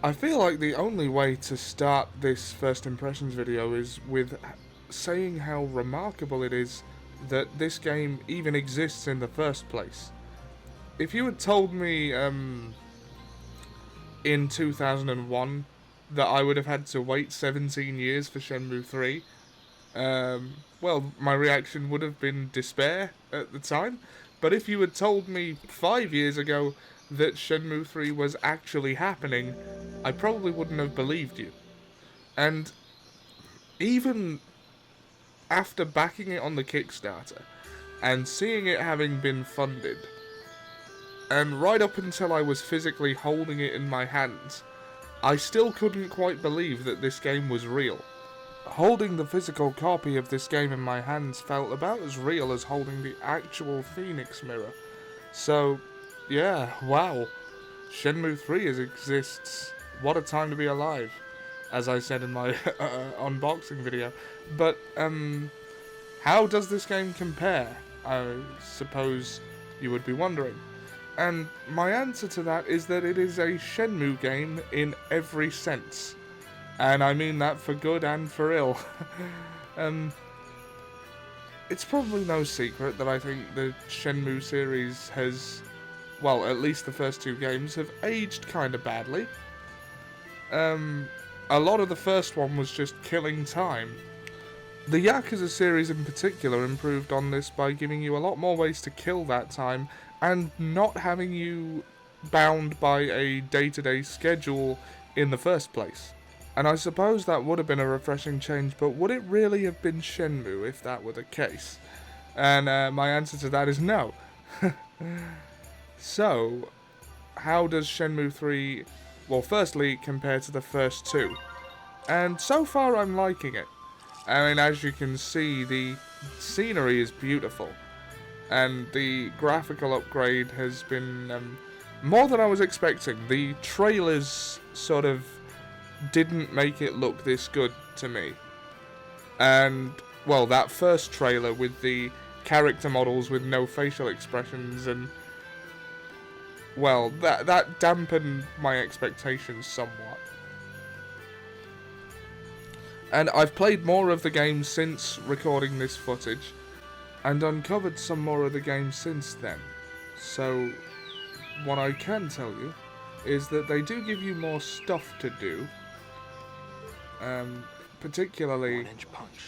I feel like the only way to start this first impressions video is with saying how remarkable it is that this game even exists in the first place. If you had told me in 2001 that I would have had to wait 17 years for Shenmue III, well, my reaction would have been despair at the time. But if you had told me 5 years ago that Shenmue III was actually happening, I probably wouldn't have believed you. And even after backing it on the Kickstarter and seeing it having been funded, and right up until I was physically holding it in my hands, I still couldn't quite believe that this game was real. Holding the physical copy of this game in my hands felt about as real as holding the actual Phoenix mirror. So, yeah, wow. Shenmue 3 exists. What a time to be alive, as I said in my unboxing video. But, how does this game compare? I suppose you would be wondering. And my answer to that is that it is a Shenmue game in every sense. And I mean that for good and for ill. It's probably no secret that I think the Shenmue series has, well, at least the first two games have aged kind of badly. A lot of the first one was just killing time. The Yakuza series in particular improved on this by giving you a lot more ways to kill that time and not having you bound by a day-to-day schedule in the first place. And I suppose that would have been a refreshing change, but would it really have been Shenmue if that were the case? And my answer to that is no. So, how does Shenmue 3, well, firstly, compare to the first two? And so far I'm liking it. I mean, as you can see, the scenery is beautiful. And the graphical upgrade has been more than I was expecting. The trailers sort of didn't make it look this good to me. And, well, that first trailer with the character models with no facial expressions and, well, that dampened my expectations somewhat. And I've played more of the game since recording this footage, and uncovered some more of the game since then. So, what I can tell you is that they do give you more stuff to do. Particularly,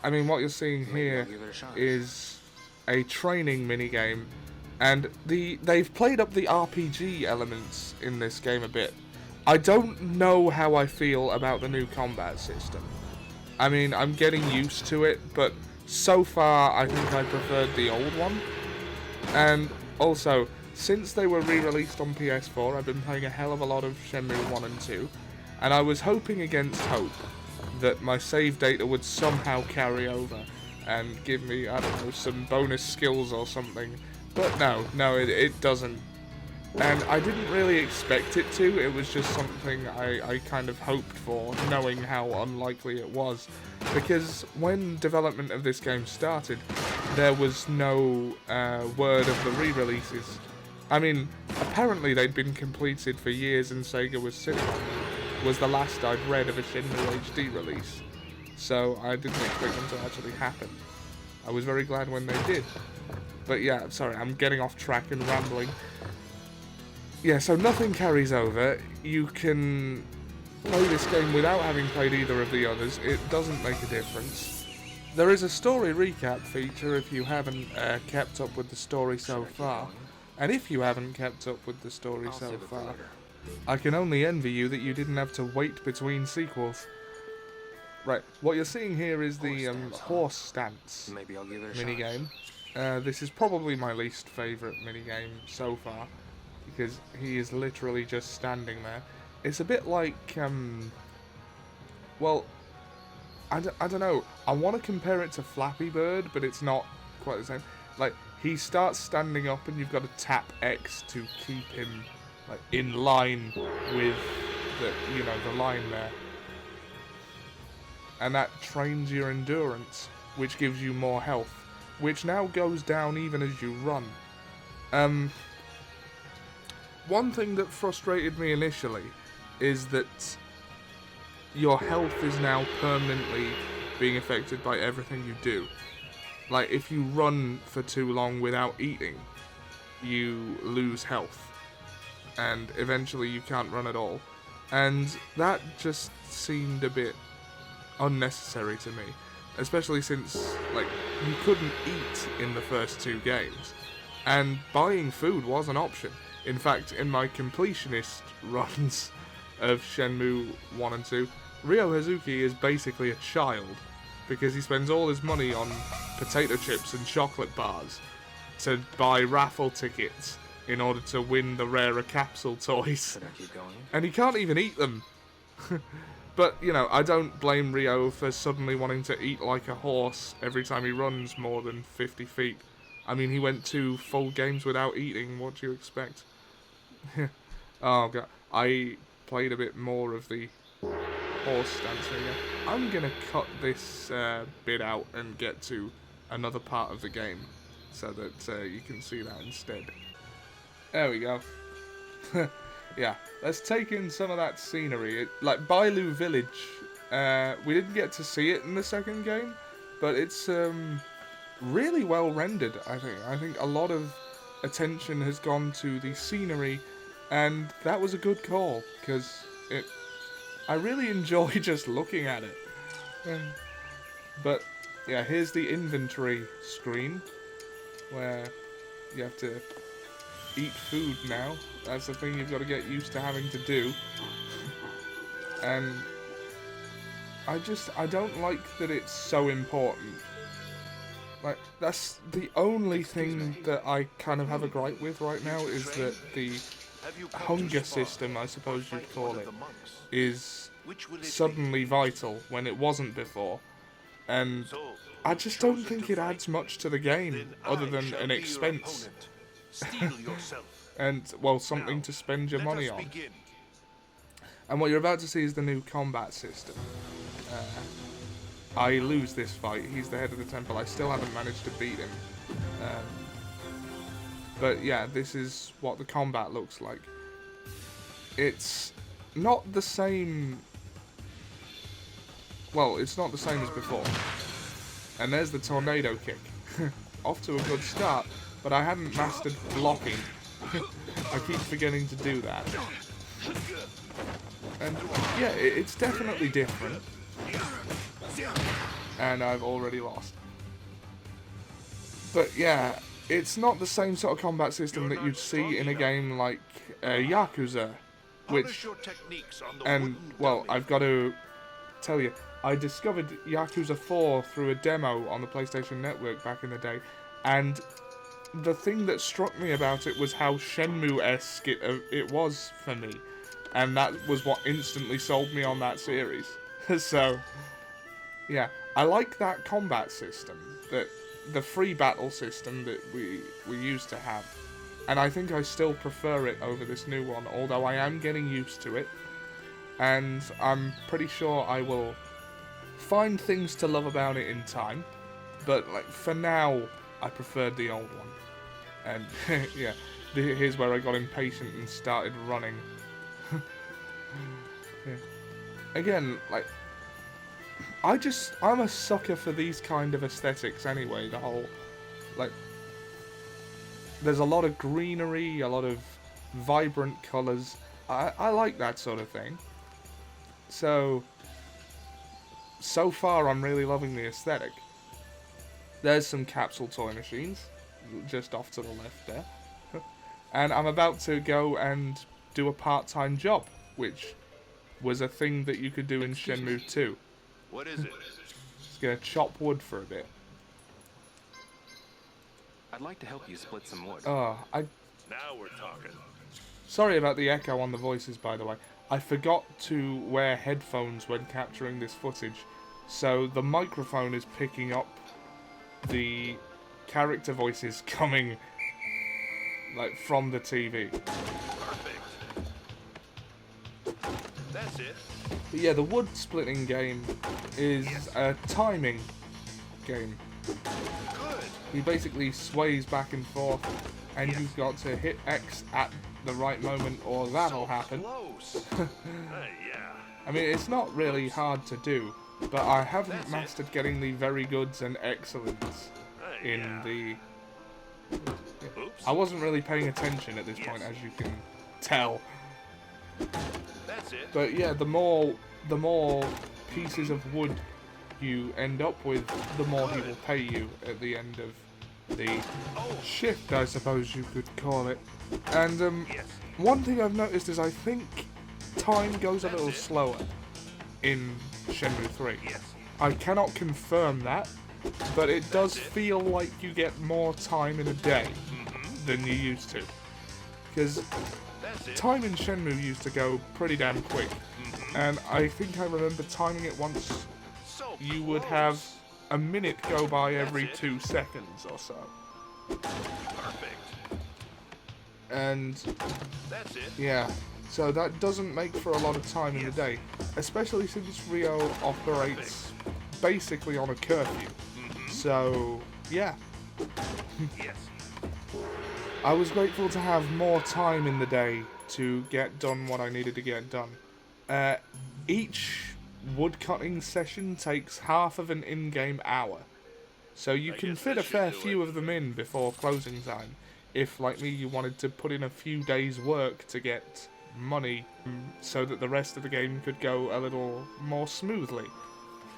I mean, what you're seeing here is a training minigame, and they've played up the RPG elements in this game a bit. I don't know how I feel about the new combat system. I mean, I'm getting used to it, but so far I think I preferred the old one. And also, since they were re-released on PS4, I've been playing a hell of a lot of Shenmue 1 and 2, and I was hoping against hope that my save data would somehow carry over and give me, I don't know, some bonus skills or something. But no, it doesn't. And I didn't really expect it to. It was just something I kind of hoped for, knowing how unlikely it was. Because when development of this game started, there was no word of the re-releases. I mean, apparently they'd been completed for years and Sega was sitting on them. Was the last I'd read of a Shenmue HD release. So I didn't expect them to actually happen. I was very glad when they did. But yeah, sorry, I'm getting off track and rambling. Yeah, so nothing carries over. You can play this game without having played either of the others. It doesn't make a difference. There is a story recap feature if you haven't kept up with the story so far. And if you haven't kept up with the story so far, I can only envy you that you didn't have to wait between sequels. Right, what you're seeing here is the horse stance minigame. This is probably my least favourite minigame so far, because he is literally just standing there. It's a bit like, well, I don't know. I want to compare it to Flappy Bird, but it's not quite the same. Like, he starts standing up and you've got to tap X to keep him like in line with the line there. And that trains your endurance, which gives you more health, which now goes down even as you run. One thing that frustrated me initially is that your health is now permanently being affected by everything you do. Like, if you run for too long without eating, you lose health. And eventually you can't run at all. And that just seemed a bit unnecessary to me. Especially since, like, you couldn't eat in the first 2 games. And buying food was an option. In fact, in my completionist runs of Shenmue 1 and 2, Ryo Hazuki is basically a child. Because he spends all his money on potato chips and chocolate bars to buy raffle tickets in order to win the rarer capsule toys. And he can't even eat them. But, you know, I don't blame Ryo for suddenly wanting to eat like a horse every time he runs more than 50 feet. I mean, he went 2 full games without eating, what do you expect? Oh god, I played a bit more of the horse dancing. I'm gonna cut this bit out and get to another part of the game, so that you can see that instead. There we go. Yeah, let's take in some of that scenery. Like, Bailu Village, we didn't get to see it in the second game, but it's really well rendered, I think. I think a lot of attention has gone to the scenery, and that was a good call, because I really enjoy just looking at it. But, yeah, here's the inventory screen, where you have to eat food now. That's the thing you've got to get used to having to do. And I don't like that it's so important. Like, that's the only thing that I kind of have a gripe with right now, is that the hunger system, I suppose you'd call it, is suddenly vital when it wasn't before. And I just don't think it adds much to the game, other than an expense. And, well, something to spend your money on. And what you're about to see is the new combat system. I lose this fight. He's the head of the temple. I still haven't managed to beat him. But yeah, this is what the combat looks like. It's not the same... Well, it's not the same as before. And there's the tornado kick. Off to a good start, but I hadn't mastered blocking. I keep forgetting to do that. And yeah, it's definitely different. And I've already lost. But yeah, it's not the same sort of combat system that you'd see in a game like Yakuza. Which, and well, I've got to tell you, I discovered Yakuza 4 through a demo on the PlayStation Network back in the day, and the thing that struck me about it was how Shenmue-esque it was for me, and that was what instantly sold me on that series. So, yeah, I like that combat system, the free battle system that we used to have, and I think I still prefer it over this new one, although I am getting used to it, and I'm pretty sure I will find things to love about it in time, but like for now, I preferred the old one. And yeah, here's where I got impatient and started running. Yeah. Again, like, I'm a sucker for these kind of aesthetics anyway. The whole, like, there's a lot of greenery, a lot of vibrant colours. I like that sort of thing. So far I'm really loving the aesthetic. There's some capsule toy machines, just off to the left there. And I'm about to go and do a part-time job, which was a thing that you could do in Shenmue 2. What is it? Just gonna chop wood for a bit. I'd like to help you split some wood. Now we're talking. Sorry about the echo on the voices, by the way. I forgot to wear headphones when capturing this footage, so the microphone is picking up the character voices coming, like, from the TV. Perfect. That's it. But yeah, the wood splitting game is a timing game. Good. He basically sways back and forth and you've got to hit X at the right moment or that'll happen. Close. Yeah. I mean, it's not really hard to do, but I haven't mastered getting the very goods and excellence in Yeah. the... Oops. I wasn't really paying attention at this point, as you can tell. That's it. But yeah, the more pieces of wood you end up with, the more he will pay you at the end of the shift, I suppose you could call it. And Yes. one thing I've noticed is I think time goes a little slower in Shenmue 3. Yes. I cannot confirm that, but it does feel like you get more time in a day than you used to. Because That's it. time in Shenmue used to go pretty damn quick, and I think I remember timing it once. So You would close. have a minute go by every 2 seconds or so. Perfect. And That's it. yeah, so that doesn't make for a lot of time in the day, especially since Rio operates basically on a curfew. So yeah, Yes. I was grateful to have more time in the day to get done what I needed to get done. Each woodcutting session takes half of an in-game hour, so you can guess fit a this should fair do few it. of them in before closing time, if, like me, you wanted to put in a few days' work to get money, so that the rest of the game could go a little more smoothly,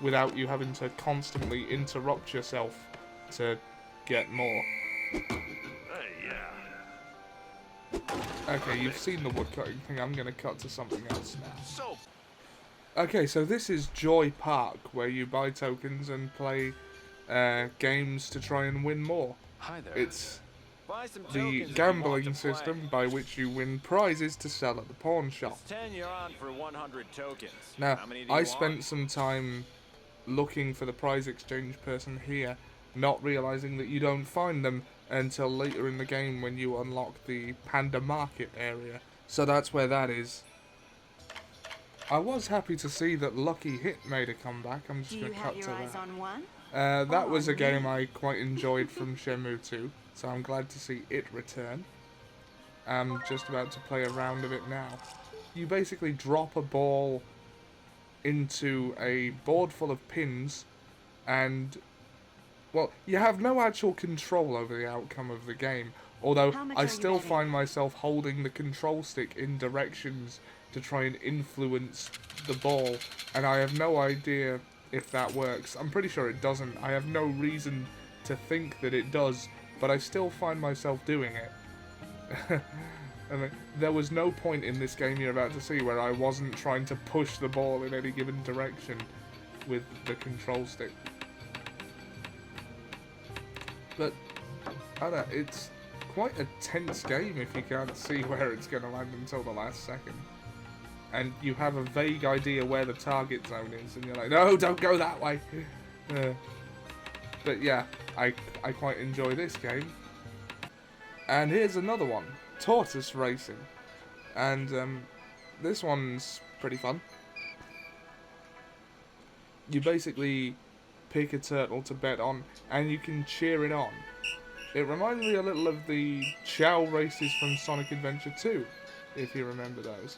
without you having to constantly interrupt yourself to get more. Yeah. Okay, you've seen the woodcutting thing, I'm gonna cut to something else now. So Okay, so this is Joy Park, where you buy tokens and play games to try and win more. hi there. It's Buy some the tokens if you want gambling to play. system by which you win prizes to sell at the pawn shop. It's 10 you're on for 100 tokens. Now, How many do you I want? spent some time looking for the prize exchange person here, not realizing that you don't find them until later in the game when you unlock the Panda Market area. So that's where that is. I was happy to see that Lucky Hit made a comeback. I'm just Do going you to have cut to your eyes that. on one? That was a on game me. I quite enjoyed from Shenmue 2, so I'm glad to see it return. I'm just about to play a round of it now. You basically drop a ball into a board full of pins, and, well, you have no actual control over the outcome of the game, although How much I are you still betting? find myself holding the control stick in directions to try and influence the ball, and I have no idea if that works. I'm pretty sure it doesn't. I have no reason to think that it does, but I still find myself doing it. I mean, there was no point in this game you're about to see where I wasn't trying to push the ball in any given direction with the control stick. But, I don't know, it's quite a tense game if you can't see where it's going to land until the last second. And you have a vague idea where the target zone is, and you're like, no, don't go that way. But yeah, I quite enjoy this game. And here's another one, Tortoise Racing. And this one's pretty fun. You basically pick a turtle to bet on, and you can cheer it on. It reminds me a little of the Chow races from Sonic Adventure 2, if you remember those.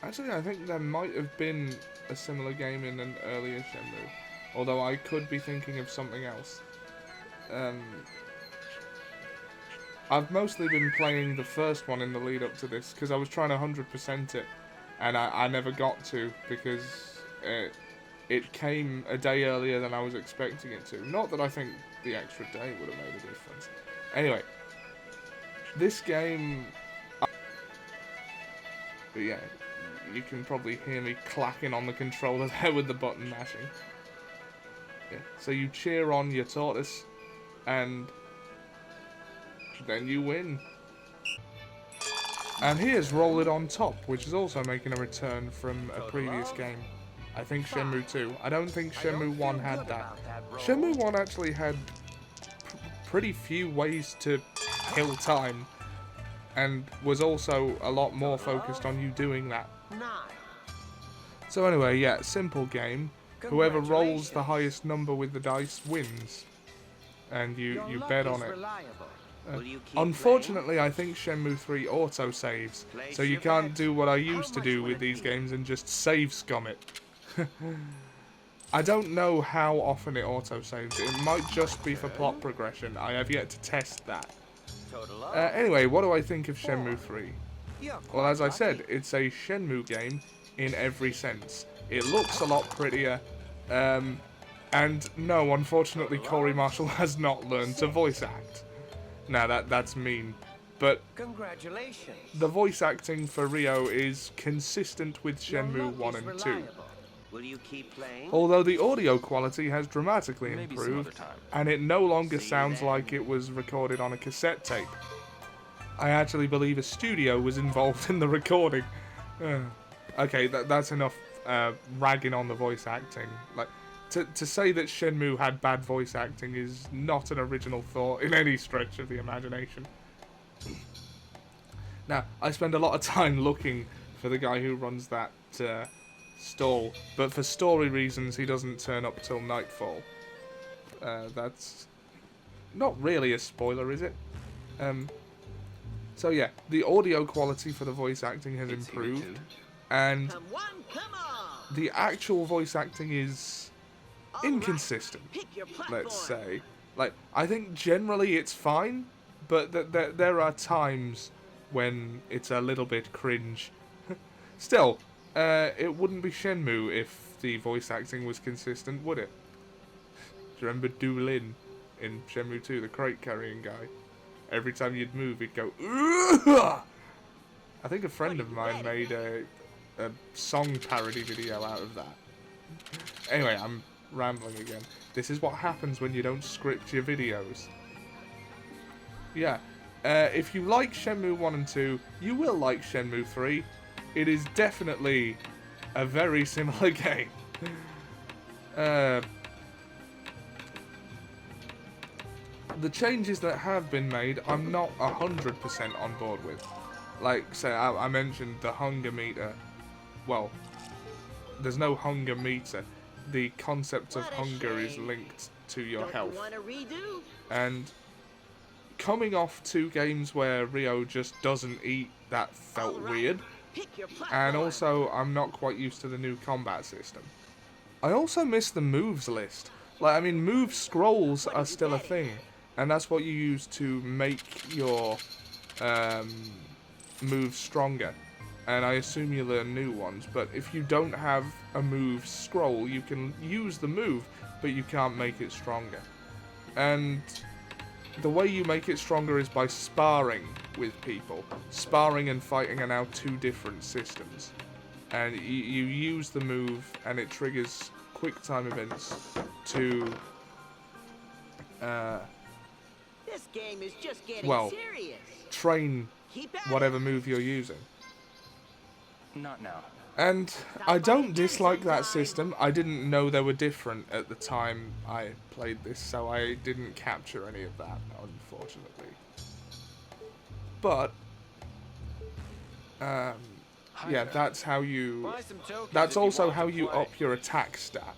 Actually, I think there might have been a similar game in an earlier Shenmue, although I could be thinking of something else. I've mostly been playing the first one in the lead up to this, because I was trying to 100% it, and I never got to, because it came a day earlier than I was expecting it to. Not that I think the extra day would have made a difference. Anyway, this game... But yeah, you can probably hear me clacking on the controller there with the button mashing. Yeah, so you cheer on your tortoise, and then you win. And here's Roll It On Top, which is also making a return from a previous game. I think Shenmue 2. I don't think Shenmue 1 had that. Shenmue 1 actually had pretty few ways to kill time, and was also a lot more focused on you doing that. So anyway, yeah, simple game. Whoever rolls the highest number with the dice wins, and you bet on it. Unfortunately, I think Shenmue 3 auto-saves, so you can't do what I used to do with these games and just save scum it. I don't know how often it auto-saves. It might just be for plot progression. I have yet to test that. Anyway, what do I think of Shenmue 3? Well, as I said, it's a Shenmue game in every sense. It looks a lot prettier, and no, unfortunately, Corey Marshall has not learned to voice act. Now, that's mean, but Congratulations. the voice acting for Ryo is consistent with Shenmue 1 and 2. Will you keep playing? Although the audio quality has dramatically Maybe some improved, other time. and it no longer sounds like it was recorded on a cassette tape. I actually believe a studio was involved in the recording. Okay, that's enough ragging on the voice acting. Like, to say that Shenmue had bad voice acting is not an original thought in any stretch of the imagination. Now, I spend a lot of time looking for the guy who runs that stall, but for story reasons he doesn't turn up till nightfall. That's not really a spoiler, is it? So yeah, the audio quality for the voice acting has improved, and Come on. the actual voice acting is inconsistent, Pick your platform. let's say. Like, I think generally it's fine, but there are times when it's a little bit cringe. Still, it wouldn't be Shenmue if the voice acting was consistent, would it? Do you remember Du Lin in Shenmue 2, the crate carrying guy? Every time you'd move, he'd go, "Ugh!" I think a friend of mine made a song parody video out of that. Anyway, I'm rambling again. This is what happens when you don't script your videos. Yeah, if you like Shenmue 1 and 2, you will like Shenmue 3. It is definitely a very similar game. The changes that have been made, I'm not 100% on board with. Like, say, I mentioned the hunger meter. Well, there's no hunger meter. The concept of hunger is linked to your health. Want a redo? And coming off 2 games where Ryo just doesn't eat, that felt weird. Pick your platform. And also, I'm not quite used to the new combat system. I also miss the moves list. Like, I mean, move scrolls are still a thing. And that's what you use to make your moves stronger. And I assume you learn new ones. But if you don't have a move scroll, you can use the move, but you can't make it stronger. And the way you make it stronger is by sparring with people. Sparring and fighting are now 2 different systems. And you use the move, and it triggers quick time events to This game is just getting well, serious. train Keep at whatever move you're using. Not now. And I don't dislike that system. I didn't know they were different at the time I played this, so I didn't capture any of that, unfortunately. But yeah, that's how you. Buy some tokens That's if you also want how to you play. up your attack stat,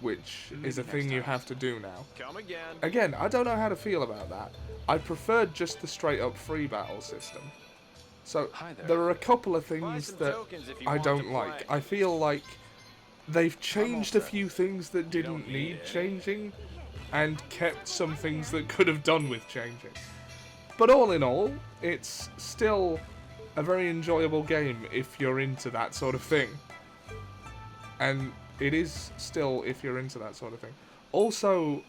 which is a Maybe thing next you time. have to do now. Come again. Again, I don't know how to feel about that. I preferred just the straight up free battle system. So Hi there. there are a couple of Buy things some that tokens if you I want to don't play. like. I feel like they've changed a set. few things that didn't don't need need it. changing, and kept some things that could have done with changing. But all in all, it's still a very enjoyable game if you're into that sort of thing. And it is still if you're into that sort of thing. Also,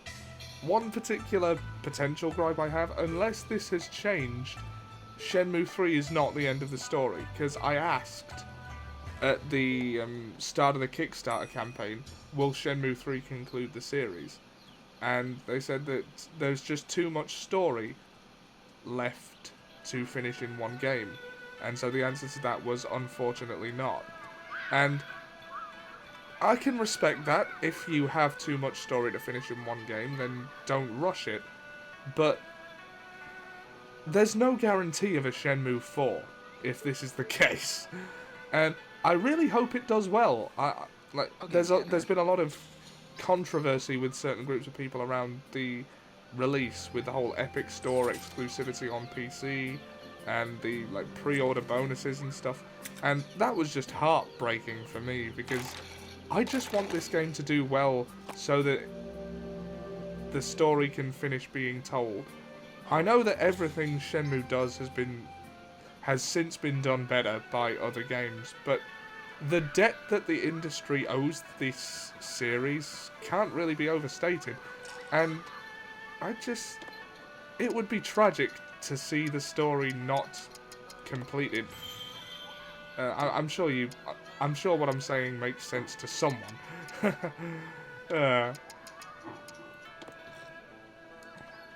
one particular potential gripe I have, unless this has changed, Shenmue 3 is not the end of the story, because I asked at the start of the Kickstarter campaign, will Shenmue 3 conclude the series? And they said that there's just too much story left to finish in one game. And so the answer to that was unfortunately not. And I can respect that. If you have too much story to finish in one game, then don't rush it. But there's no guarantee of a Shenmue 4 if this is the case. And I really hope it does well. There's been a lot of controversy with certain groups of people around the release with the whole Epic Store exclusivity on PC and the like pre-order bonuses and stuff, and that was just heartbreaking for me because I just want this game to do well so that the story can finish being told. I know that everything Shenmue does has since been done better by other games, but the debt that the industry owes this series can't really be overstated, and it would be tragic to see the story not completed. I'm sure what I'm saying makes sense to someone.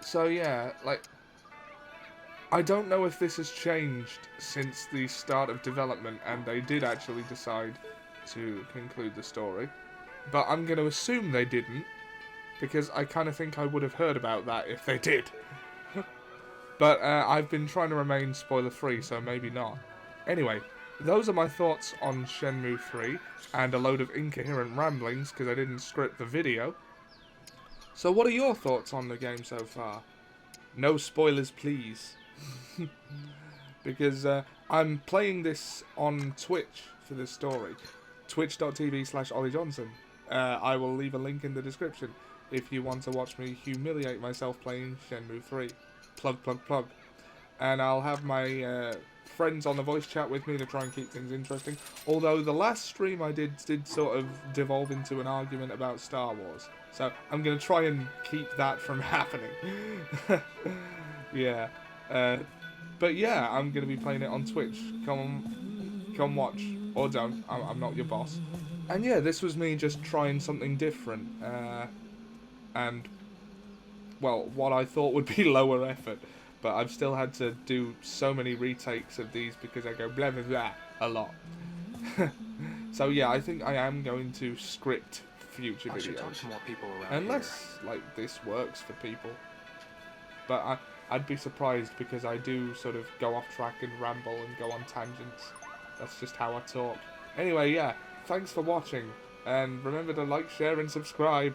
So yeah, like, I don't know if this has changed since the start of development and they did actually decide to conclude the story, but I'm going to assume they didn't, because I kind of think I would have heard about that if they did. But I've been trying to remain spoiler-free, so maybe not. Anyway, those are my thoughts on Shenmue 3, and a load of incoherent ramblings because I didn't script the video. So what are your thoughts on the game so far? No spoilers, please. Because I'm playing this on Twitch for this story. Twitch.tv/OllieJohnson. I will leave a link in the description if you want to watch me humiliate myself playing Shenmue 3. Plug, plug, plug. And I'll have my friends on the voice chat with me to try and keep things interesting. Although the last stream I did sort of devolve into an argument about Star Wars. So I'm going to try and keep that from happening. Yeah. But yeah, I'm going to be playing it on Twitch. Come watch. Or don't. I'm not your boss. And yeah, this was me just trying something different. And, well, what I thought would be lower effort. But I've still had to do so many retakes of these because I go blah blah blah a lot. So yeah, I think I am going to script future I should talk videos. to more people around Unless, like, this works for people. But I'd be surprised because I do sort of go off track and ramble and go on tangents. That's just how I talk. Anyway, yeah, thanks for watching. And remember to like, share, and subscribe.